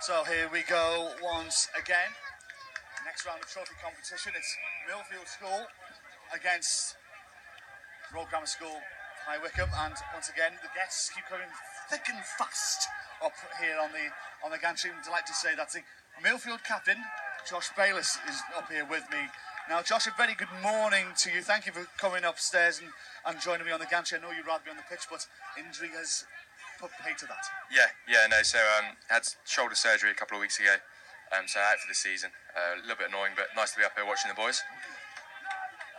So here we go once again. Next round of trophy competition. It's Millfield School against Road Grammar School, High Wycombe, and once again the guests keep coming thick and fast up here on the gantry. I'm delighted to say that the Millfield captain, Joesph, is up here with me. Now, Josh, a very good morning to you. Thank you for coming upstairs and joining me on the gantry. I know you'd rather be on the pitch, but injury has put pay to that. So had shoulder surgery a couple of weeks ago, so out for the season. A little bit annoying, but nice to be up here watching the boys.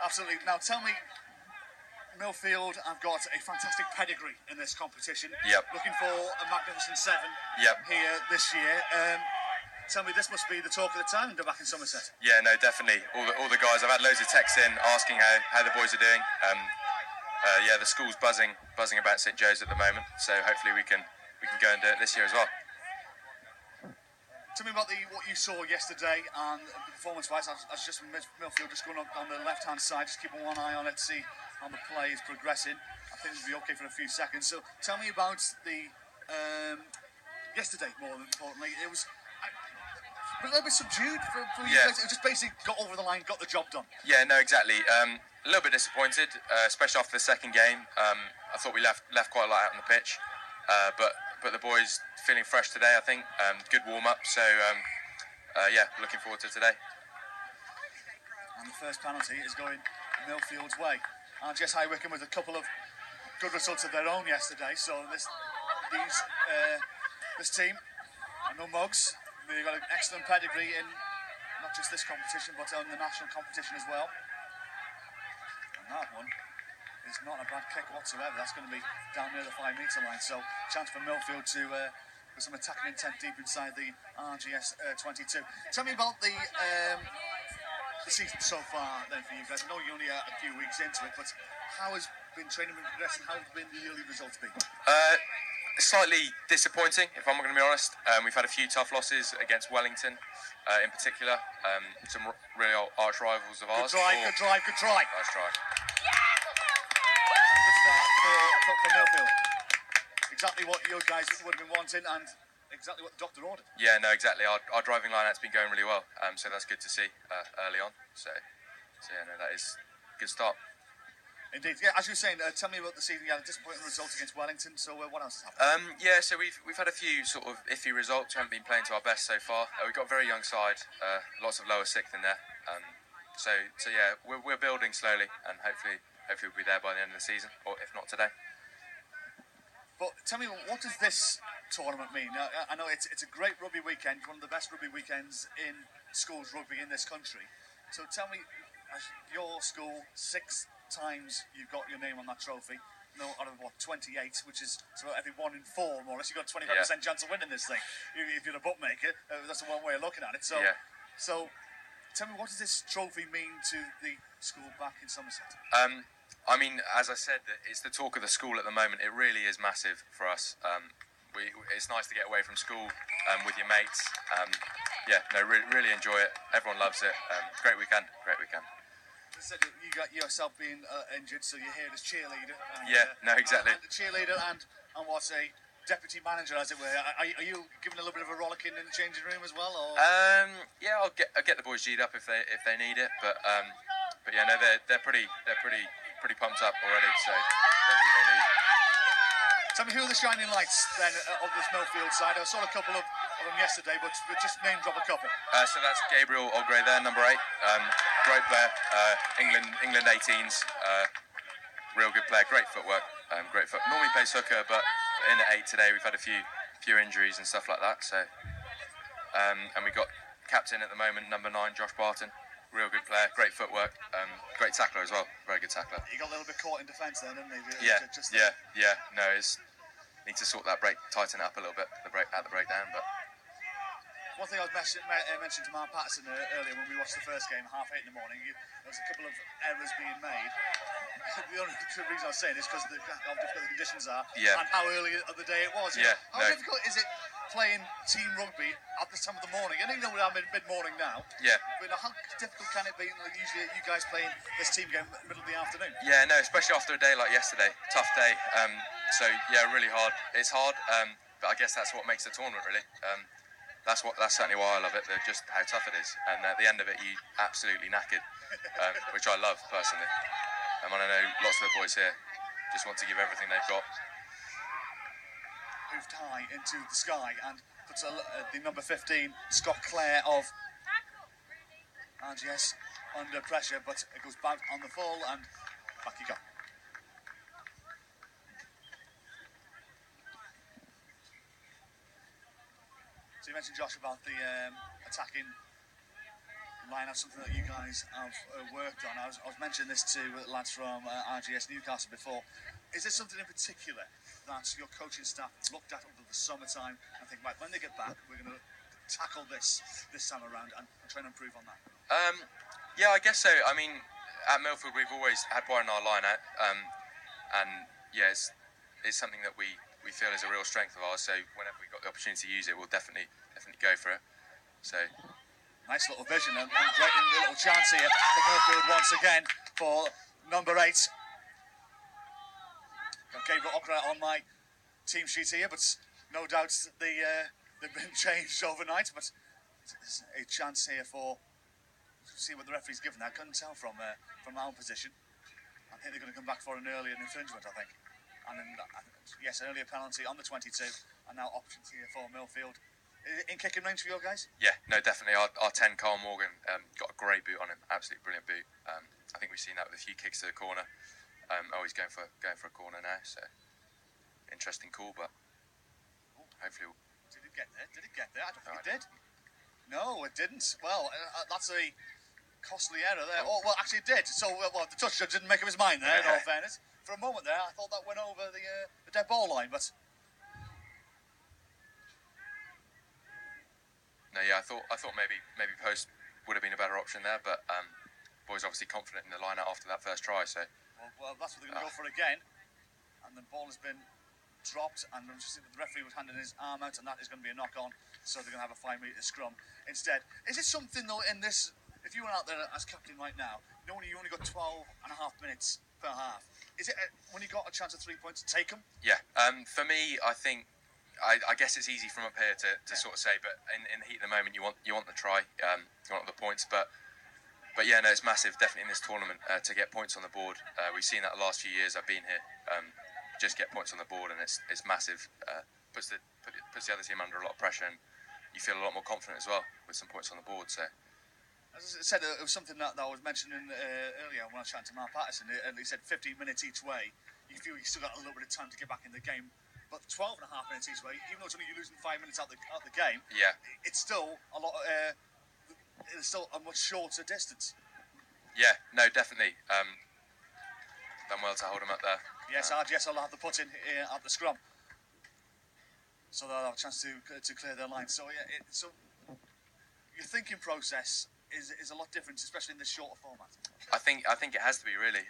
Absolutely. Now, tell me, Millfield have got a fantastic pedigree in this competition. Yep. Looking for a magnificent 7 here this year. Tell me, this must be the talk of the town back in Somerset. Yeah, no, definitely. All the guys, I've had loads of texts in asking how the boys are doing. The school's buzzing about St Joe's at the moment, so hopefully we can go and do it this year as well. Tell me about what you saw yesterday and performance-wise. I was just Millfield just going up on the left-hand side, just keeping one eye on it, see how the play is progressing. I think it'll be okay for a few seconds. So tell me about the yesterday. More importantly, it was a little bit subdued for you guys. It just basically got over the line, got the job done. Yeah, no, exactly. A little bit disappointed, especially after the second game. I thought we left quite a lot out on the pitch, but the boys feeling fresh today, I think. Good warm-up, so looking forward to today. And the first penalty is going Millfield's way. RGS High Wycombe with a couple of good results of their own yesterday, so this team are no mugs. They've got an excellent pedigree in not just this competition, but on the national competition as well. And that one is not a bad kick whatsoever. That's going to be down near the 5-metre line. So chance for Millfield to with some attacking intent deep inside the RGS 22. Tell me about the season so far then for you guys. I know you're only a few weeks into it, but how has training been progressing? How have the early results been? Slightly disappointing, if I'm going to be honest. We've had a few tough losses against Wellington, in particular. Some really old arch rivals of ours. Good try. Nice try. Good start for Millfield. Exactly what you guys would have been wanting, and exactly what the doctor ordered. Yeah, no, exactly. Our driving line-out's been going really well, so that's good to see early on. So yeah, no, that is a good start. Indeed, yeah. As you were saying, tell me about the season. You had a disappointing result against Wellington. So what else has happened? So we've had a few sort of iffy results. We haven't been playing to our best so far. We've got a very young side, lots of lower sixth in there. So yeah, we're building slowly, and hopefully we'll be there by the end of the season, or if not today. But tell me, what does this tournament mean? I know it's a great rugby weekend, one of the best rugby weekends in schools rugby in this country. So tell me, as your school, 6 times you've got your name on that trophy. No, out of 28, which is so every 1 in 4 more or less. You've got a 25% chance of winning this thing. If you're a bookmaker, that's the one way of looking at it. So tell me, what does this trophy mean to the school back in Somerset? I mean, as I said, it's the talk of the school at the moment. It really is massive for us. It's nice to get away from school with your mates. Really enjoy it. Everyone loves it. Great weekend. You said you got yourself being injured, so you're here as cheerleader. Exactly. And cheerleader and what's a deputy manager, as it were. Are you giving a little bit of a rollicking in the changing room as well? Or? I'll get the boys G'd up if they need it, but yeah, no, they're pretty pumped up already, so don't think they need. Tell me, who are the shining lights then of this Millfield side? I saw a couple of them yesterday, but just name drop a couple. So that's Gabriel Ogray there, number 8. Great player, England 18s, real good player, great footwork, Normally plays hooker, but in at 8 today we've had a few injuries and stuff like that. So, and we got captain at the moment, number 9, Josh Barton. Real good player, great footwork, great tackler as well, very good tackler. You got a little bit caught in defence then, didn't you? No, need to sort that break, tighten it up a little bit, the breakdown, but. One thing I mentioned to Mark Patterson earlier when we watched the first game, 8:30 in the morning, there was a couple of errors being made. The only reason I was saying is because of how difficult the conditions are and how early of the day it was. How difficult is it playing team rugby at this time of the morning? I don't know we're mid-morning now. Yeah. But how difficult can it be? Usually you guys playing this team game in the middle of the afternoon. Yeah, no, especially after a day like yesterday. Tough day. So yeah, really hard. It's hard, but I guess that's what makes the tournament really. that's certainly why I love it. Just how tough it is, and at the end of it, you absolutely knackered, which I love personally. And I know lots of the boys here just want to give everything they've got. Moved high into the sky and puts the number 15 Scott Clare of RGS under pressure, but it goes back on the full and back you go. So you mentioned, Josh, about the attacking line. That's something that you guys have worked on. I was mentioning this to lads from RGS Newcastle before. Is there something in particular that your coaching staff looked at over the summertime and think, right, when they get back, we're going to tackle this time around and try and improve on that? Yeah, I guess so. I mean, at Millfield, we've always had one in our line out, and yeah, it's something that we feel is a real strength of ours. So whenever we've got the opportunity to use it, we'll definitely go for it. So nice little vision and great little chance here for Millfield once again for number 8. Got Gabriel Okra on my team sheet here, but no doubt they've been changed overnight. But it's a chance here for see what the referee's given. I couldn't tell from our position. I think they're going to come back for an earlier infringement, I think. And then, yes, an earlier penalty on the 22, and now options here for Millfield. In kicking range for your guys? Yeah, no, definitely. Our 10, Carl Morgan, got a great boot on him. Absolutely brilliant boot. I think we've seen that with a few kicks to the corner. He's going for a corner now, so interesting call, but hopefully. Did it get there? I don't think it did. No, it didn't. Well, that's a costly error there. Oh, well, actually it did. So, the touch judge didn't make up his mind there, in all fairness. For a moment there, I thought that went over the dead ball line, but no, yeah, I thought maybe post would have been a better option there, but boys obviously confident in the line out after that first try, so. Well, that's what they're going to go for again, and the ball has been dropped, and I'm just thinking the referee was handing his arm out, and that is going to be a knock on, so they're going to have a 5-metre scrum instead. Is it something though in this? If you were out there as captain right now, knowing you only got 12 and a half minutes per half, is it when you got a chance of 3 points to take them? Yeah, for me, I think I guess it's easy from up here to sort of say, but in the heat of the moment, you want the try, you want the points, but yeah, no, it's massive, definitely in this tournament to get points on the board. We've seen that the last few years I've been here, just get points on the board, and it's massive. Puts the other team under a lot of pressure, and you feel a lot more confident as well with some points on the board. So. As I said, it was something that I was mentioning earlier when I was chatting to Mark Patterson, and he said 15 minutes each way. You feel you still got a little bit of time to get back in the game, but 12 and a half minutes each way, even though it's only you're losing 5 minutes out the game, yeah, it's still a lot. It's still a much shorter distance. Yeah, no, definitely. Done well to hold him up there. Yes, RGS will have the put in at the scrum, so they'll have a chance to clear their line. So yeah, so your thinking process is a lot different, especially in this shorter format. I think it has to be really,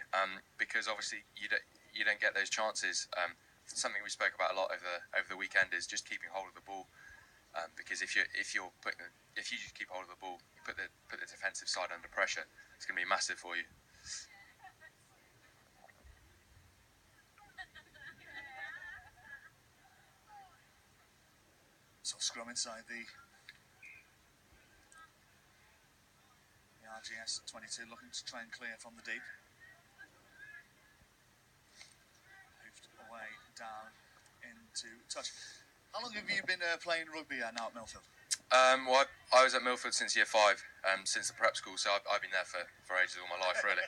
because obviously you don't get those chances. Something we spoke about a lot over the weekend is just keeping hold of the ball, because if you just keep hold of the ball, you put the defensive side under pressure. It's going to be massive for you. So scrum inside the RGS 22, looking to try and clear from the deep. Moved away down into touch. How long have you been playing rugby now at Millfield? Well, I was at Millfield since year 5, since the prep school, so I've been there for ages, all my life really.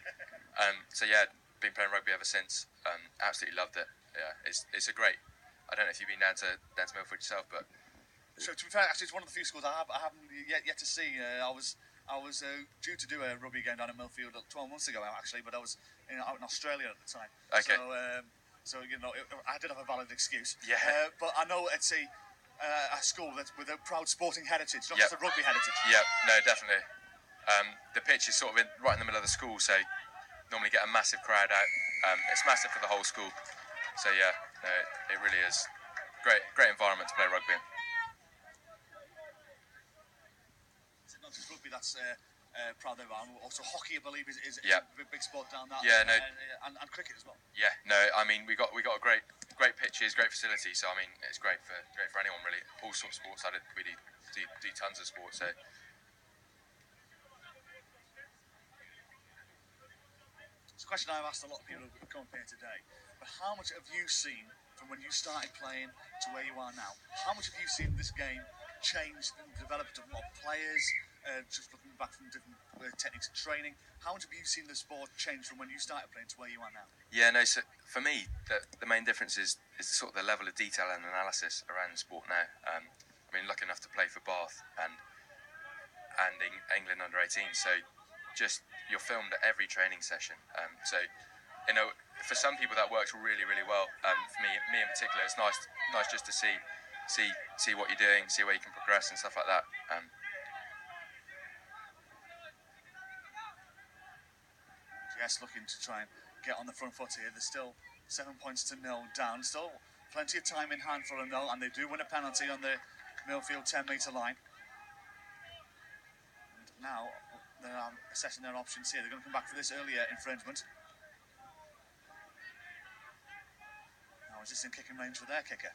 So yeah, been playing rugby ever since. Absolutely loved it. Yeah, it's a great. I don't know if you've been down to Millfield yourself, but. So to be fair, actually, it's one of the few schools I haven't yet to see. I was due to do a rugby game down at Millfield 12 months ago, actually, but I was out in Australia at the time. Okay. So you know, I did have a valid excuse. Yeah. But I know it's a school that's with a proud sporting heritage, not just a rugby heritage. Yeah. No, definitely. The pitch is sort of right in the middle of the school, so normally get a massive crowd out. It's massive for the whole school. So yeah, no, it really is great environment to play rugby in. Not just rugby that's proud of them. Also hockey, I believe, is yeah. a big sport down that. Yeah, no. And cricket as well. Yeah, no. I mean, we got a great great pitches, great facilities. So I mean, it's great for anyone really. All sorts of sports. We do tons of sports. So It's a question I've asked a lot of people who come up here today. But how much have you seen from when you started playing to where you are now? How much have you seen this game change and develop to more players? Just looking back from different techniques and training, how much have you seen the sport change from when you started playing to where you are now? yeah, no. So for me, the main difference is sort of the level of detail and analysis around the sport now. I mean, lucky enough to play for Bath and England under-18. So just you're filmed at every training session. So you know, for some people that works really, really well. For me in particular, it's nice just to see what you're doing, see where you can progress and stuff like that. Yes, looking to try and get on the front foot here. There's still 7 points to 0 down. Still plenty of time in hand for them though, and they do win a penalty on the Millfield 10-metre line. And now they're assessing their options here. They're going to come back for this earlier infringement. Now is this in kicking range for their kicker?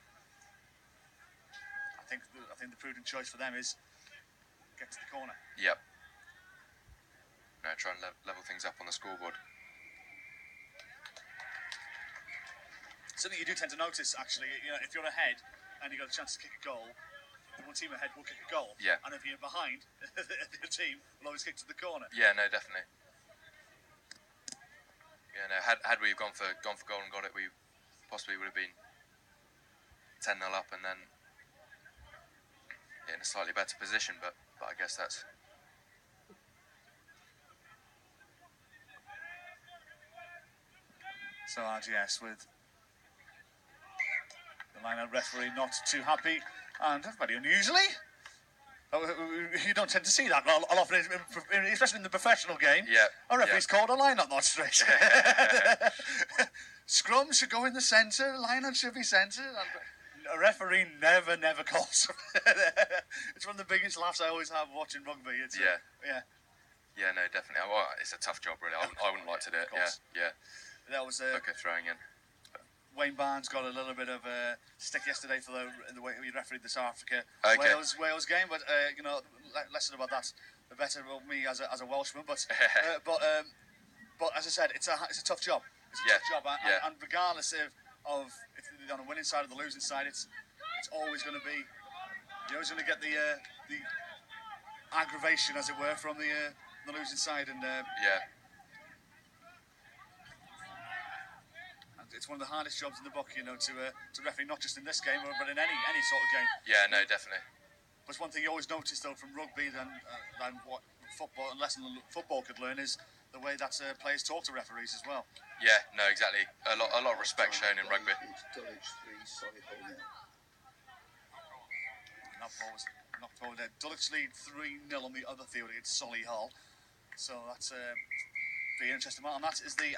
I think the prudent choice for them is get to the corner. Yep. No, try and level things up on the scoreboard. Something you do tend to notice, actually, you know, if you're ahead and you got a chance to kick a goal, the one team ahead will kick a goal. Yeah. And if you're behind, the team will always kick to the corner. Yeah, no, definitely. Yeah, no. Had we gone for goal and got it, we possibly would have been 10-0 up and then in a slightly better position. But I guess that's. So RGS with the line-out referee not too happy, and very unusually, you don't tend to see that often, especially in the professional game. Yeah. A referee's called a line-out not straight. Scrum should go in the centre, line-out should be centre, and a referee never calls. It's one of the biggest laughs I always have watching rugby. It's, yeah. Yeah, no, definitely. Well, it's a tough job, really. I wouldn't like to do it. Yeah. That was okay, throwing in. Wayne Barnes got a little bit of a stick yesterday for the way he refereed the South Africa Wales game, but you know, less about that, the better of me as a Welshman. But as I said, it's a tough job. It's a tough job, and regardless of if they're on the winning side or the losing side, it's always going to be, you're always going to get the aggravation, as it were, from the losing side, and it's one of the hardest jobs in the book, you know, to referee, not just in this game, but in any sort of game. Yeah, no, definitely. But one thing you always notice, though, from rugby than what football, and lesson football could learn, is the way that players talk to referees as well. Yeah, no, exactly. A lot of respect shown in rugby. That ball was knocked forward there. Dulwich lead 3-0 on the other field against Solihull. So that's be interesting. And that is the